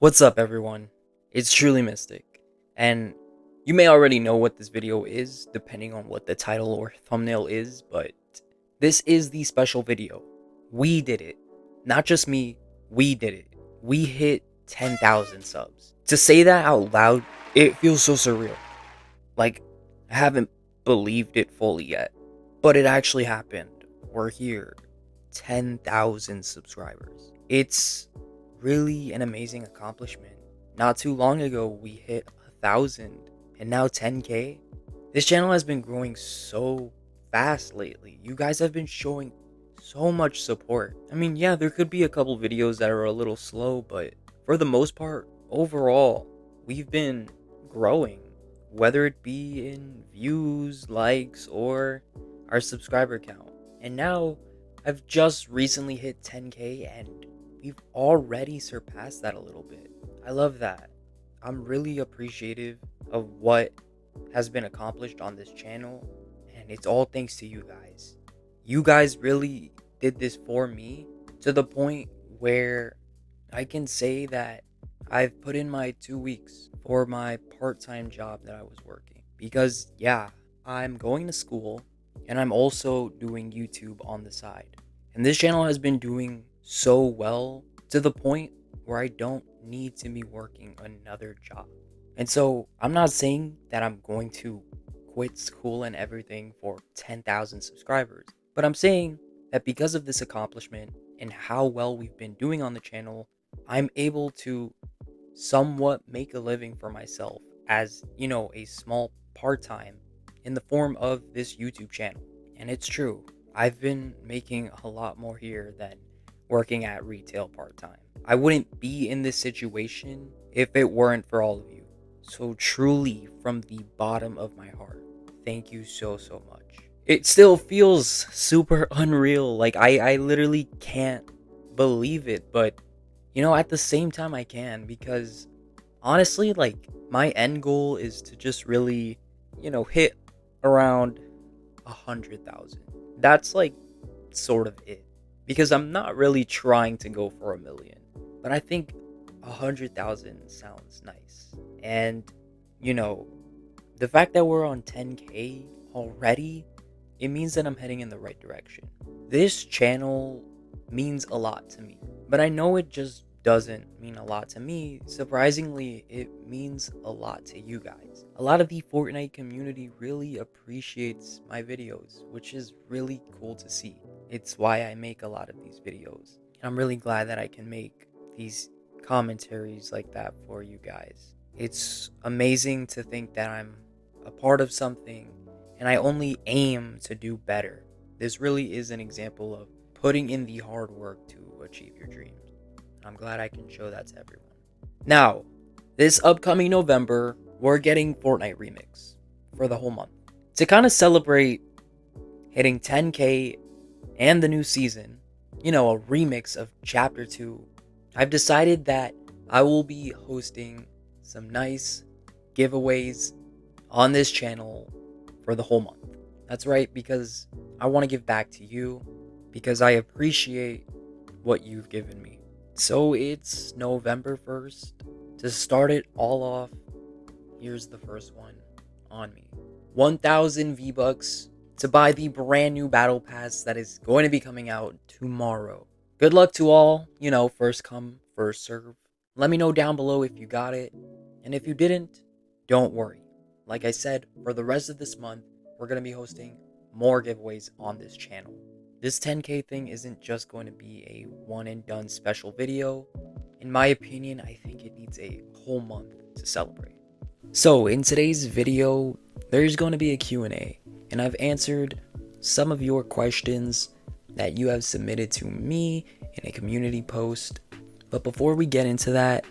What's up, everyone? It's TrulyMystic, and you may already know what this video is, depending on what the title or thumbnail is, but this is the special video. We did it. Not just me, we did it. We hit 10,000 subs. To say that out loud, it feels so surreal. Like, I haven't believed it fully yet, but it actually happened. We're here. 10,000 subscribers. It's really an amazing accomplishment. Not too long ago, we hit 1,000 and now 10K. This channel has been growing so fast lately. You guys have been showing so much support. I mean, yeah, there could be a couple videos that are a little slow, but for the most part, overall, we've been growing, whether it be in views, likes, or our subscriber count. And now I've just recently hit 10K and we've already surpassed that a little bit. I love that. I'm really appreciative of what has been accomplished on this channel, and it's all thanks to you guys. You guys really did this for me to the point where I can say that I've put in my 2 weeks for my part-time job that I was working. Because, yeah, I'm going to school and I'm also doing YouTube on the side. And this channel has been doing so well to the point where I don't need to be working another job. And so I'm not saying that I'm going to quit school and everything for 10,000 subscribers, but I'm saying that because of this accomplishment and how well we've been doing on the channel, I'm able to somewhat make a living for myself as, a small part-time in the form of this YouTube channel. And it's true. I've been making a lot more here than working at retail part-time. I wouldn't be in this situation if it weren't for all of you. So truly, from the bottom of my heart, thank you so much. It still feels super unreal. Like I literally can't believe it, but at the same time I can, because honestly, like, my end goal is to just really, hit around 100,000. That's like sort of it, because I'm not really trying to go for 1 million, but I think 100,000 sounds nice. And the fact that we're on 10K already, it means that I'm heading in the right direction. This channel means a lot to me, but I know it just doesn't mean a lot to me. Surprisingly, it means a lot to you guys. A lot of the Fortnite community really appreciates my videos, which is really cool to see. It's why I make a lot of these videos. And I'm really glad that I can make these commentaries like that for you guys. It's amazing to think that I'm a part of something and I only aim to do better. This really is an example of putting in the hard work to achieve your dreams. I'm glad I can show that to everyone. Now, this upcoming November, we're getting Fortnite Remix for the whole month. To kind of celebrate hitting 10K and the new season, a remix of Chapter 2, I've decided that I will be hosting some nice giveaways on this channel for the whole month. That's right, because I want to give back to you, because I appreciate what you've given me. So it's November 1st. To start it all off, here's the first one on me. 1,000 V-Bucks to buy the brand new Battle Pass that is going to be coming out tomorrow. Good luck to all, first come, first serve. Let me know down below if you got it. And if you didn't, don't worry. Like I said, for the rest of this month, we're going to be hosting more giveaways on this channel. This 10K thing isn't just going to be a one and done special video. In my opinion, I think it needs a whole month to celebrate. So in today's video, there's going to be a Q&A, and I've answered some of your questions that you have submitted to me in a community post. But before we get into that,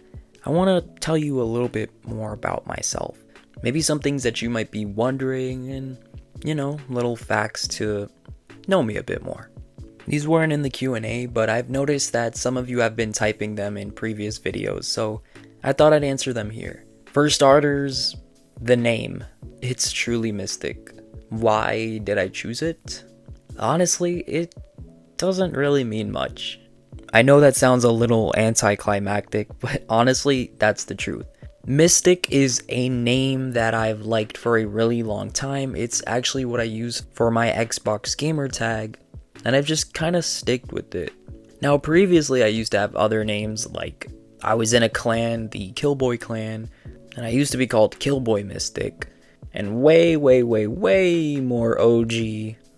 I want to tell you a little bit more about myself. Maybe some things that you might be wondering, and little facts to know me a bit more. These weren't in the Q&A, but I've noticed that some of you have been typing them in previous videos, so I thought I'd answer them here. For starters, the name. It's TrulyMystic. Why did I choose it? Honestly, it doesn't really mean much. I know that sounds a little anticlimactic, but honestly, that's the truth. Mystic is a name that I've liked for a really long time. It's actually what I use for my Xbox gamer tag, and I've just kind of sticked with it. Now, previously, I used to have other names, like I was in a clan, the Killboy clan, and I used to be called Killboy Mystic. And way more OG,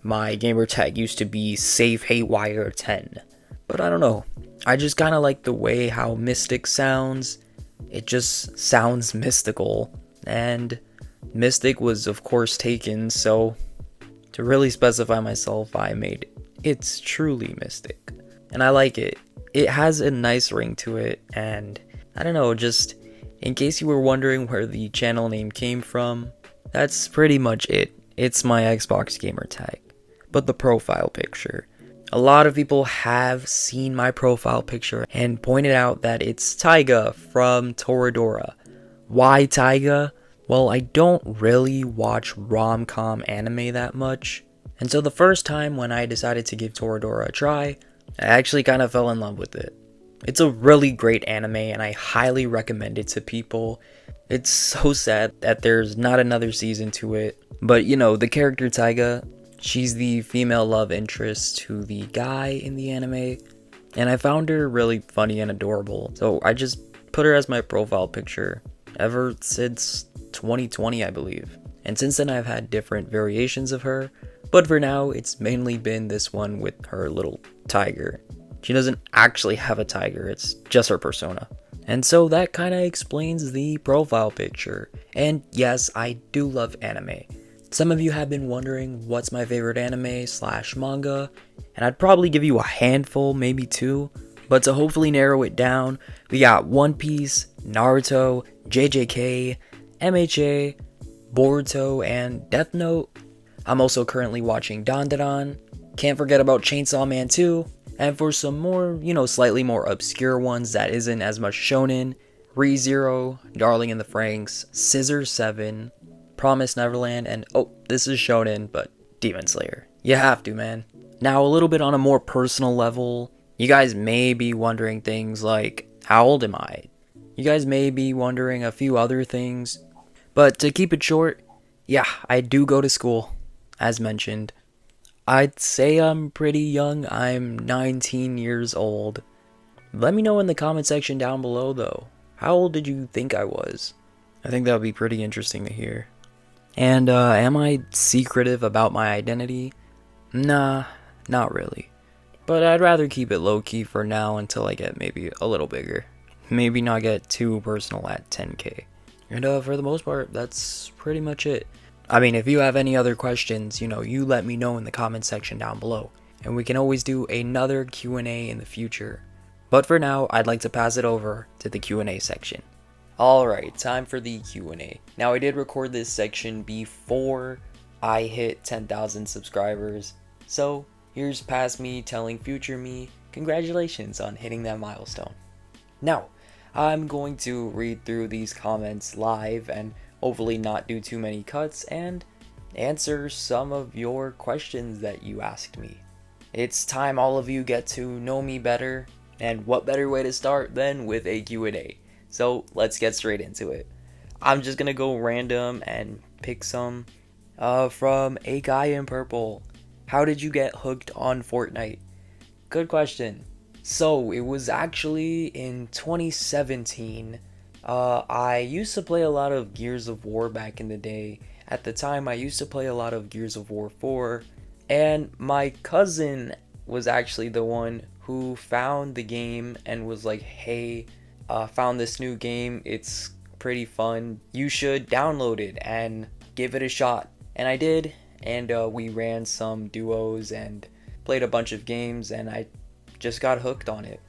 my gamer tag used to be Save Haywire 10. But I don't know. I just kind of like the way how Mystic sounds. It just sounds mystical. And Mystic was, of course, taken, so to really specify myself, I made It's Truly Mystic. And I like it. It has a nice ring to it, and I don't know, just in case you were wondering where the channel name came from, that's pretty much it. It's my Xbox gamer tag. But the profile picture. A lot of people have seen my profile picture and pointed out that it's Taiga from Toradora. Why Taiga? Well, I don't really watch rom-com anime that much. And so the first time when I decided to give Toradora a try, I actually kind of fell in love with it. It's a really great anime and I highly recommend it to people. It's so sad that there's not another season to it. But you know, the character Taiga, she's the female love interest to the guy in the anime. And I found her really funny and adorable. So I just put her as my profile picture ever since 2020, I believe. And since then I've had different variations of her. But for now, it's mainly been this one with her little tiger. She doesn't actually have a tiger, it's just her persona. And so that kind of explains the profile picture. And yes, I do love anime. Some of you have been wondering what's my favorite anime / manga, and I'd probably give you a handful, maybe two. But to hopefully narrow it down, we got One Piece, Naruto, JJK, MHA, Boruto, and Death Note. I'm also currently watching Dandadan. Can't forget about Chainsaw Man 2. And for some more, slightly more obscure ones that isn't as much shonen, ReZero, Darling in the Franxx, Scissor 7, Promise Neverland, and this is shonen, but Demon Slayer. You have to, man. Now, a little bit on a more personal level, you guys may be wondering things like, how old am I? You guys may be wondering a few other things, but to keep it short, yeah, I do go to school, as mentioned. I'd say I'm pretty young. I'm 19 years old. Let me know in the comment section down below, though. How old did you think I was? I think that would be pretty interesting to hear. And, am I secretive about my identity? Nah, not really. But I'd rather keep it low-key for now until I get maybe a little bigger. Maybe not get too personal at 10K. And, for the most part, that's pretty much it. I mean, if you have any other questions, you let me know in the comment section down below. And we can always do another Q&A in the future. But for now, I'd like to pass it over to the Q&A section. Alright, time for the Q&A. Now, I did record this section before I hit 10,000 subscribers. So, here's past me telling future me, congratulations on hitting that milestone. Now, I'm going to read through these comments live and hopefully not do too many cuts and answer some of your questions that you asked me. It's time all of you get to know me better, and what better way to start than with a Q&A. So let's get straight into it. I'm just gonna go random and pick some from a guy in purple. How did you get hooked on Fortnite? Good question. So it was actually in 2017. I used to play a lot of Gears of War back in the day. At the time, I used to play a lot of Gears of War 4, and my cousin was actually the one who found the game and was like, hey, found this new game, it's pretty fun, you should download it and give it a shot. And I did, and we ran some duos and played a bunch of games, and I just got hooked on it.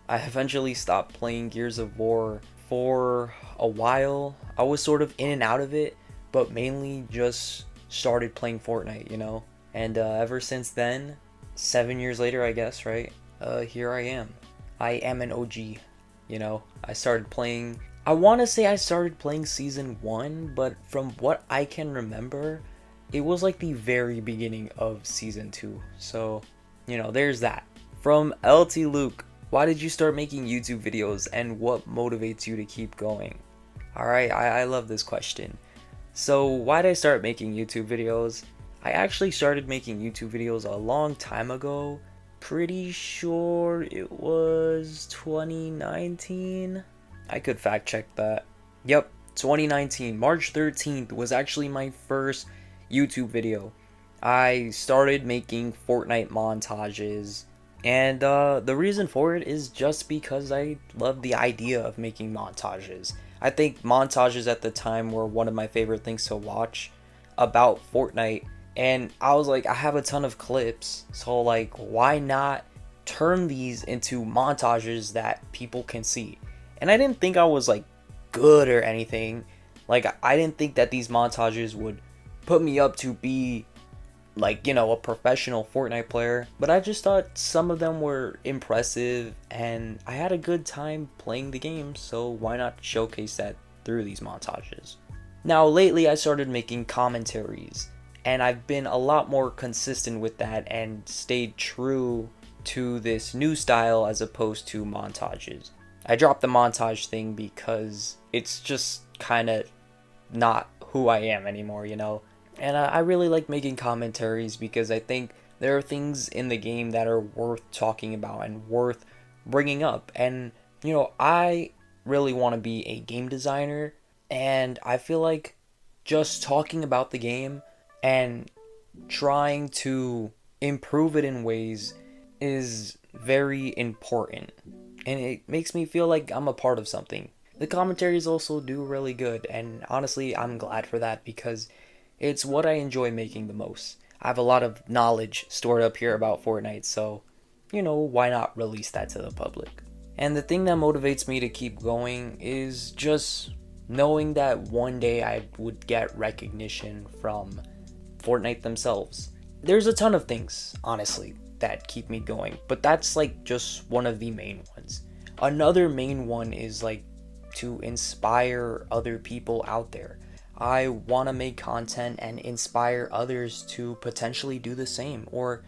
I eventually stopped playing Gears of War for a while. I was sort of in and out of it, but mainly just started playing Fortnite, and ever since then, 7 years later, I guess, right, here I am. I am an OG. I started playing, I want to say I started playing season 1, but from what I can remember, it was like the very beginning of season 2, so there's that. From LT Luke, Why did you start making YouTube videos and what motivates you to keep going? Alright, I love this question. So, why did I start making YouTube videos? I actually started making YouTube videos a long time ago. Pretty sure it was 2019. I could fact check that. Yep, 2019. March 13th was actually my first YouTube video. I started making Fortnite montages, and the reason for it is just because I love the idea of making montages. I think montages at the time were one of my favorite things to watch about Fortnite, and I was like, I have a ton of clips, so like, why not turn these into montages that people can see? And I didn't think I was like good or anything. Like, I didn't think that these montages would put me up to be like, you know, a professional Fortnite player, but I just thought some of them were impressive and I had a good time playing the game, so why not showcase that through these montages? Now, lately I started making commentaries, and I've been a lot more consistent with that and stayed true to this new style as opposed to montages. I dropped the montage thing because it's just kind of not who I am anymore, you know? And I really like making commentaries because I think there are things in the game that are worth talking about and worth bringing up. And, you know, I really want to be a game designer, and I feel like just talking about the game and trying to improve it in ways is very important. And it makes me feel like I'm a part of something. The commentaries also do really good, and honestly, I'm glad for that because it's what I enjoy making the most. I have a lot of knowledge stored up here about Fortnite, so, you know, why not release that to the public? And the thing that motivates me to keep going is just knowing that one day I would get recognition from Fortnite themselves. There's a ton of things, honestly, that keep me going, but that's like just one of the main ones. Another main one is like to inspire other people out there. I want to make content and inspire others to potentially do the same or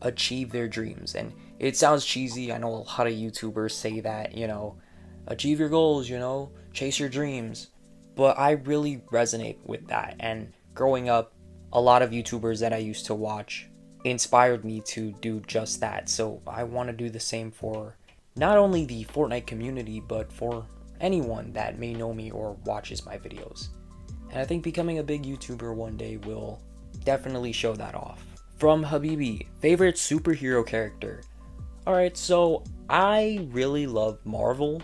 achieve their dreams. And it sounds cheesy. I know a lot of YouTubers say that, you know, achieve your goals, you know, chase your dreams. But I really resonate with that. And growing up, a lot of YouTubers that I used to watch inspired me to do just that. So I want to do the same for not only the Fortnite community, but for anyone that may know me or watches my videos. And I think becoming a big YouTuber one day will definitely show that off. From Habibi, favorite superhero character. Alright, so I really love Marvel.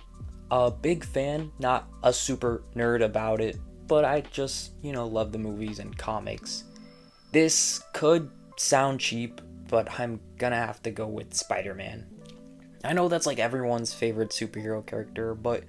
A big fan, not a super nerd about it, but I just, you know, love the movies and comics. This could sound cheap, but I'm gonna have to go with Spider-Man. I know that's like everyone's favorite superhero character, but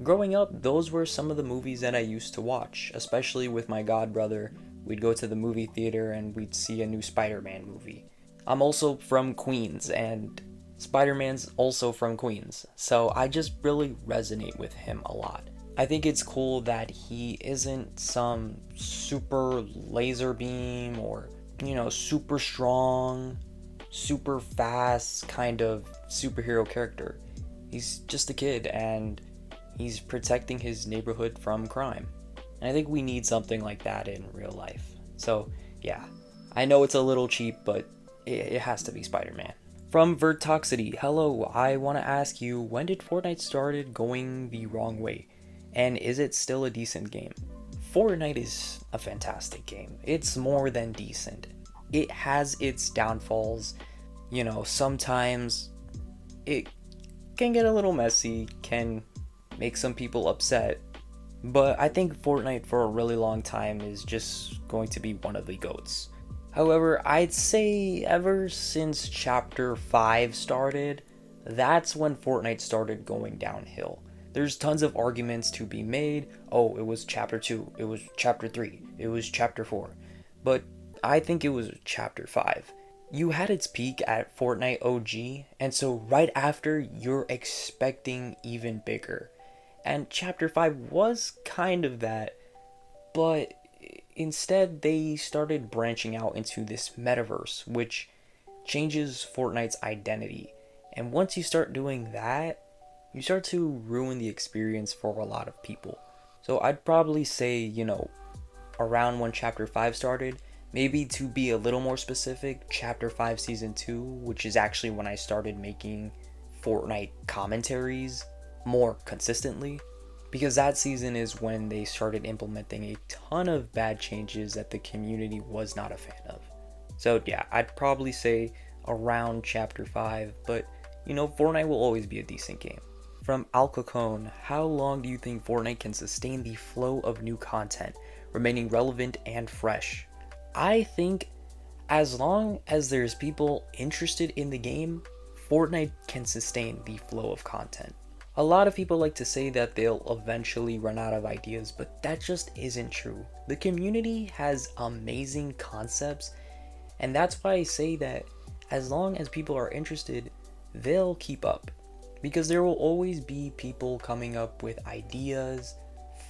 growing up, those were some of the movies that I used to watch, especially with my god brother. We'd go to the movie theater and we'd see a new Spider-Man movie. I'm also from Queens, and Spider-Man's also from Queens, so I just really resonate with him a lot. I think it's cool that he isn't some super laser beam or, you know, super strong, super fast kind of superhero character. He's just a kid and he's protecting his neighborhood from crime. And I think we need something like that in real life. So, yeah. I know it's a little cheap, but it has to be Spider-Man. From Vertoxity, hello, I want to ask you, when did Fortnite started going the wrong way? And is it still a decent game? Fortnite is a fantastic game. It's more than decent. It has its downfalls. You know, sometimes it can get a little messy, can make some people upset, but I think Fortnite for a really long time is just going to be one of the GOATs. However, I'd say ever since Chapter 5 started, that's when Fortnite started going downhill. There's tons of arguments to be made. Oh, it was Chapter 2, it was Chapter 3, it was Chapter 4. But I think it was Chapter 5. You had its peak at Fortnite OG, and so right after, you're expecting even bigger. And Chapter 5 was kind of that, but instead they started branching out into this metaverse, which changes Fortnite's identity. And once you start doing that, you start to ruin the experience for a lot of people. So I'd probably say, around when Chapter 5 started, maybe to be a little more specific, Chapter 5 Season 2, which is actually when I started making Fortnite commentaries more consistently. Because that season is when they started implementing a ton of bad changes that the community was not a fan of. So yeah, I'd probably say around Chapter 5, but Fortnite will always be a decent game. From Alcacone, how long do you think Fortnite can sustain the flow of new content, remaining relevant and fresh? I think as long as there's people interested in the game, Fortnite can sustain the flow of content. A lot of people like to say that they'll eventually run out of ideas, but that just isn't true. The community has amazing concepts, and that's why I say that as long as people are interested, they'll keep up. Because there will always be people coming up with ideas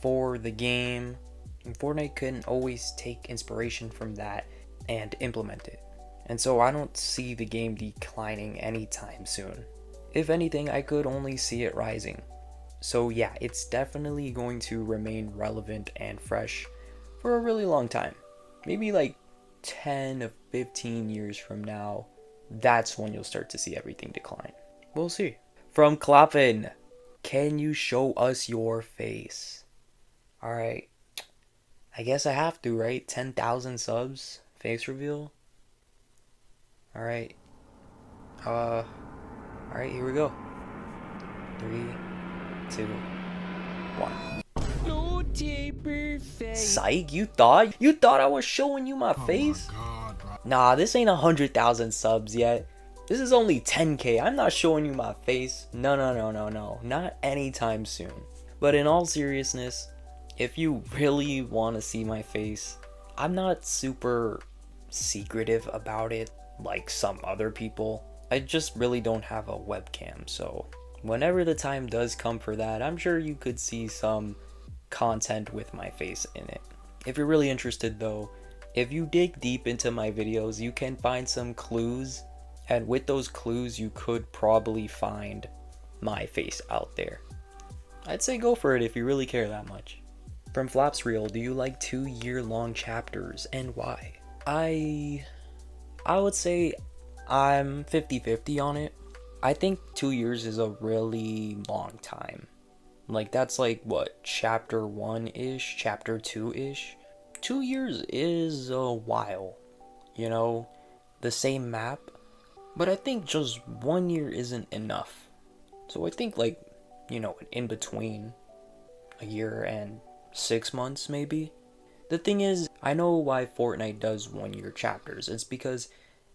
for the game, and Fortnite can always take inspiration from that and implement it. And so I don't see the game declining anytime soon. If anything, I could only see it rising. So yeah, it's definitely going to remain relevant and fresh for a really long time. Maybe like 10 to 15 years from now, that's when you'll start to see everything decline. We'll see. From Clappin, can you show us your face? Alright, I guess I have to, right? 10,000 subs, face reveal. Alright, alright, here we go. 3, 2, 1. Psych, you thought I was showing you my face? My God, bro. Nah, this ain't 100,000 subs yet. This is only 10k. I'm not showing you my face. No. Not anytime soon. But in all seriousness, if you really want to see my face, I'm not super secretive about it like some other people. I just really don't have a webcam, so whenever the time does come for that, I'm sure you could see some content with my face in it. If you're really interested though, if you dig deep into my videos, you can find some clues, and with those clues you could probably find my face out there. I'd say go for it if you really care that much. From Flaps Reel, do you like 2-year-long chapters and why? I would say I'm 50-50 on it. I think 2 years is a really long time. Like that's like what, chapter 1-ish, chapter 2-ish? 2 years is a while, the same map. But I think just 1 year isn't enough. So I think like, in between a year and 6 months maybe. The thing is, I know why Fortnite does 1-year chapters. It's because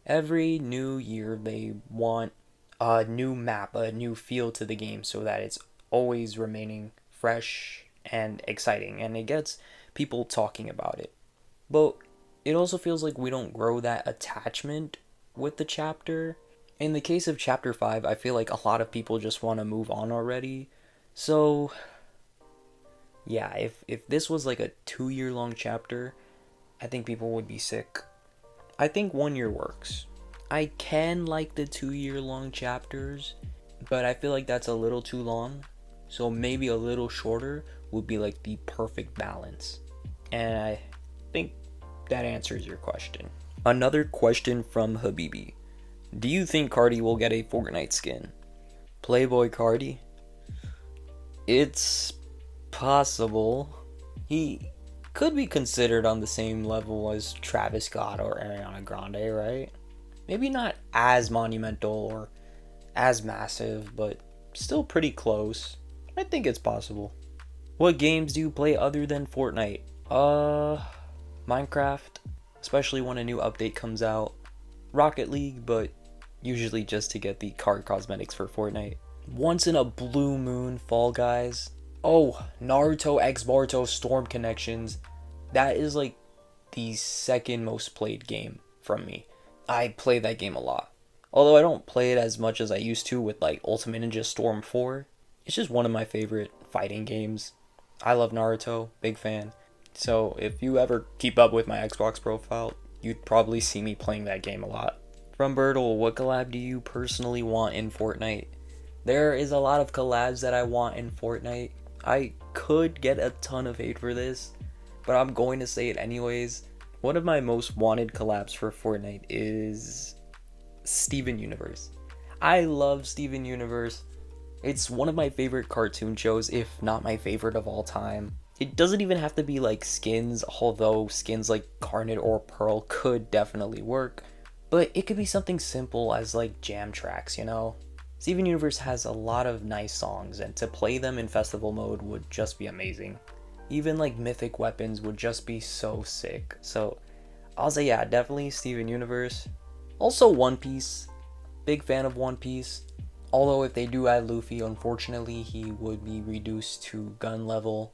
every new year they want a new map, a new feel to the game so that it's always remaining fresh and exciting, and it gets people talking about it. But it also feels like we don't grow that attachment with the chapter. In the case of chapter 5, I feel like a lot of people just want to move on already. So yeah, if this was like a 2-year-long chapter, I think people would be sick. I think 1 year works. I can like the 2-year-long chapters, but I feel like that's a little too long. So maybe a little shorter would be like the perfect balance. And I think that answers your question. Another question from Habibi. Do you think Cardi will get a Fortnite skin? Playboy Cardi? It's possible. He could be considered on the same level as Travis Scott or Ariana Grande, right? Maybe not as monumental or as massive, but still pretty close. I think it's possible. What games do you play other than Fortnite? Minecraft, especially when a new update comes out. Rocket League, but usually just to get the card cosmetics for Fortnite. Once in a blue moon, Fall Guys. Oh, Naruto X Boruto Storm Connections. That is like the second most played game from me. I play that game a lot. Although I don't play it as much as I used to with like Ultimate Ninja Storm 4. It's just one of my favorite fighting games. I love Naruto, big fan. So if you ever keep up with my Xbox profile, you'd probably see me playing that game a lot. From Bertle, what collab do you personally want in Fortnite? There is a lot of collabs that I want in Fortnite. I could get a ton of hate for this, but I'm going to say it anyways. One of my most wanted collabs for Fortnite is Steven Universe. I love Steven Universe. It's one of my favorite cartoon shows, if not my favorite of all time. It doesn't even have to be like skins, although skins like Garnet or Pearl could definitely work. But it could be something simple as like jam tracks, you know? Steven Universe has a lot of nice songs, and to play them in festival mode would just be amazing. Even like mythic weapons would just be so sick. So I'll say yeah, definitely Steven Universe. Also One Piece. Big fan of One Piece. Although if they do add Luffy, unfortunately he would be reduced to gun level.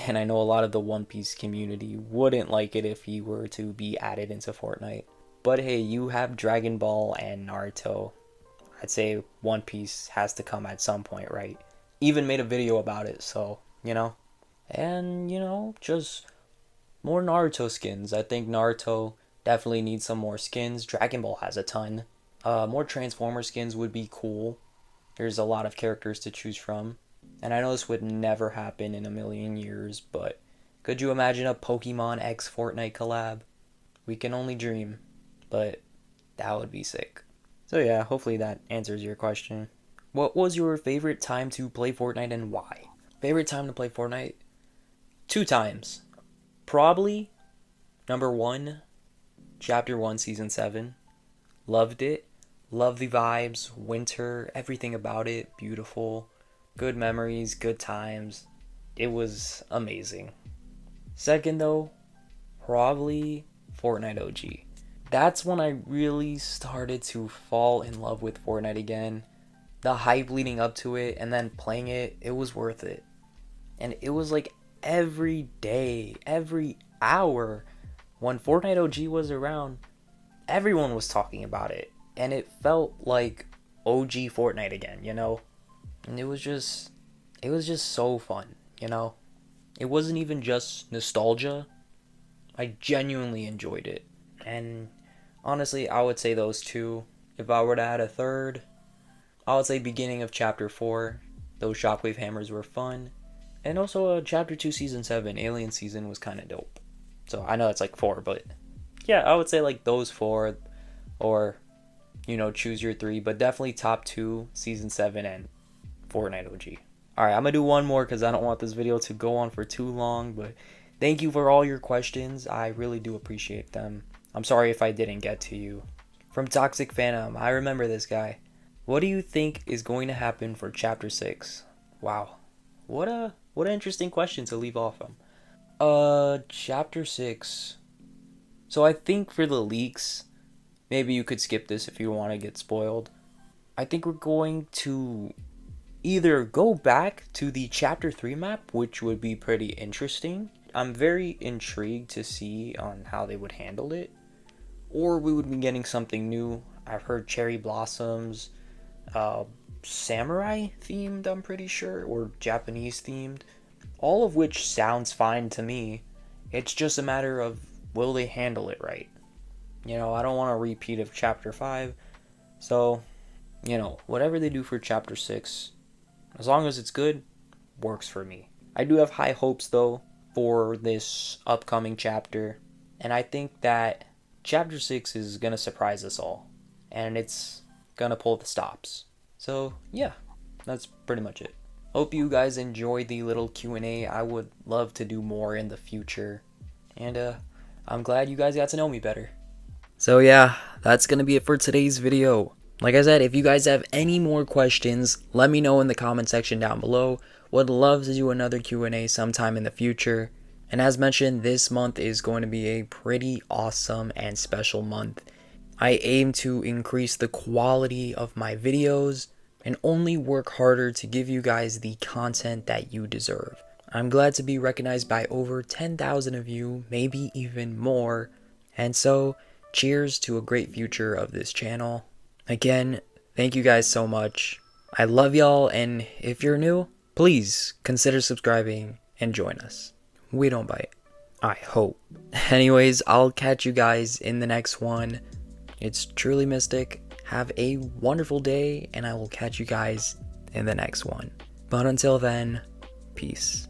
And I know a lot of the One Piece community wouldn't like it if he were to be added into Fortnite. But hey, you have Dragon Ball and Naruto. I'd say One Piece has to come at some point, right? Even made a video about it, so, you know. And, you know, just more Naruto skins. I think Naruto definitely needs some more skins. Dragon Ball has a ton. More Transformer skins would be cool. There's a lot of characters to choose from. And I know this would never happen in a million years, but could you imagine a Pokemon X Fortnite collab? We can only dream, but that would be sick. So yeah, hopefully that answers your question. What was your favorite time to play Fortnite and why? Favorite time to play Fortnite? 2 times. Probably number 1, Chapter 1, Season 7. Loved it. Love the vibes, winter, everything about it, beautiful. Good memories, good times. It was amazing. Second though, probably Fortnite OG. That's when I really started to fall in love with Fortnite again. The hype leading up to it and then playing it, it was worth it. And it was like every day, every hour, when Fortnite OG was around, everyone was talking about it. And it felt like OG Fortnite again, you know? And it was just so fun, you know? It wasn't even just nostalgia. I genuinely enjoyed it. And honestly, I would say those 2. If I were to add a third, I would say beginning of Chapter 4. Those Shockwave Hammers were fun. And also Chapter 2 Season 7, Alien Season was kind of dope. So I know it's like 4, but yeah, I would say like those 4, or, you know, choose your 3, but definitely top 2, Season 7 and Fortnite OG. Alright, I'm gonna do one more because I don't want this video to go on for too long, but thank you for all your questions. I really do appreciate them. I'm sorry if I didn't get to you. From Toxic Phantom, I remember this guy. What do you think is going to happen for Chapter 6? Wow. What an interesting question to leave off from. Chapter 6. So I think for the leaks, maybe you could skip this if you want to get spoiled. I think we're going to either go back to the Chapter 3 map, which would be pretty interesting. I'm very intrigued to see on how they would handle it. Or we would be getting something new. I've heard Cherry Blossoms, samurai themed, I'm pretty sure, or Japanese themed. All of which sounds fine to me. It's just a matter of, will they handle it right? You know, I don't want a repeat of Chapter 5. So, you know, whatever they do for Chapter 6, as long as it's good, works for me. I do have high hopes, though, for this upcoming chapter. And I think that Chapter 6 is going to surprise us all. And it's going to pull the stops. So, yeah, that's pretty much it. Hope you guys enjoyed the little Q&A. I would love to do more in the future. And I'm glad you guys got to know me better. So yeah, that's going to be it for today's video. Like I said, if you guys have any more questions, let me know in the comment section down below. Would love to do another Q&A sometime in the future. And as mentioned, this month is going to be a pretty awesome and special month. I aim to increase the quality of my videos and only work harder to give you guys the content that you deserve. I'm glad to be recognized by over 10,000 of you, maybe even more. And so, cheers to a great future of this channel. Again, thank you guys so much. I love y'all, and if you're new, please consider subscribing and join us. We don't bite. I hope. Anyways, I'll catch you guys in the next one. It's TrulyMystic. Have a wonderful day, and I will catch you guys in the next one. But until then, peace.